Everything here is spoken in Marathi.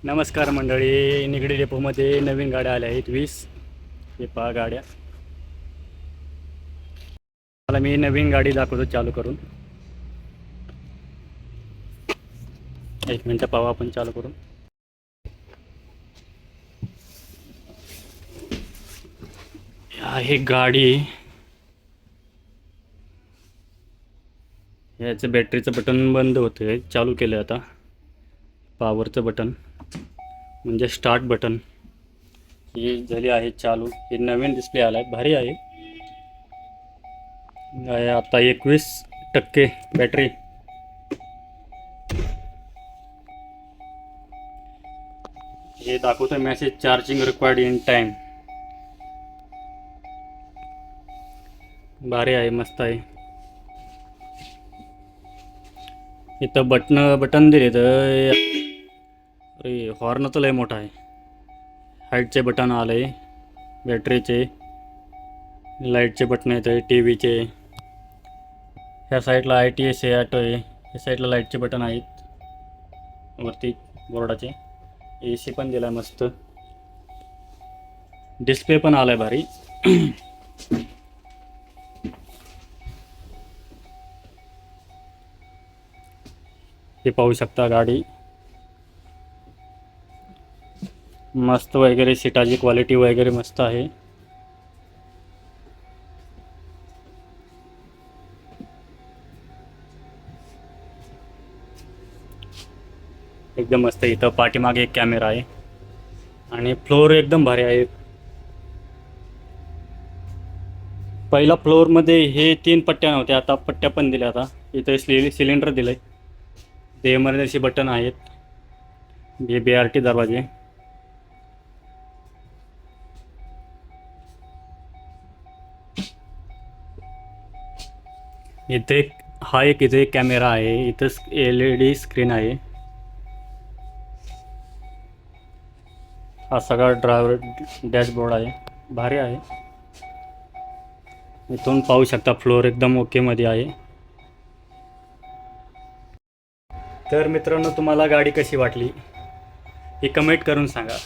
नमस्कार मंडळी, निगडी डेपोमध्ये नवीन गाड्या आल्या आहेत 20. हे पहा गाड्या. मला मी नवीन गाडी दाखवतो चालू करून. एक मिनटं पाहू आपण चालू करून. आहे गाडी. याचं बॅटरीचं बटन बंद होतं, चालू केलं आता. पॉवरचं बटन म्हणजे स्टार्ट बटन ही झाली आहे चालू. हे नवीन डिस्प्ले आला आहे, भारी आहे. आता 21% बॅटरी. हे दाखवतं message charging required in time. भारी आहे, मस्त आहे. इथं बटन दिले तर अरे हॉर्न तर लय मोठा आहे. हाईटचे बटन आले, बॅटरीचे, लाईटचे बटन आहेत, टी व्हीचे. ह्या साईडला ITS आहे, ॲटो आहे. ह्या साईडला लाईटचे बटन आहेत वरती बोर्डाचे. AC पण दिला आहे मस्त. डिस्प्ले पण आला आहे भारी. हे पाहू शकता गाडी मस्त वगैरे, सीटाची क्वालिटी वगैरे मस्त आहे. एकदम मस्त. इथं पाठीमागे एक कॅमेरा आहे आणि फ्लोर एकदम भारी आहे. पहिला फ्लोअरमध्ये हे 3 पट्ट्या नव्हत्या, आता पट्ट्या पण दिल्या. आता इथं सिलेंडर दिलं आहे. ते इमर्जन्सी बटन आहेत. हे BRT दरवाजे. इथे इथे एक कॅमेरा आहे. इथं LED स्क्रीन आहे. हा सगळा ड्रायव्हर डॅशबोर्ड आहे, भारी आहे. इथून पाहू शकता फ्लोअर एकदम ओके मध्ये आहे. तर मित्रांनो, तुम्हाला गाडी कशी वाटली हे कमेंट करून सांगा.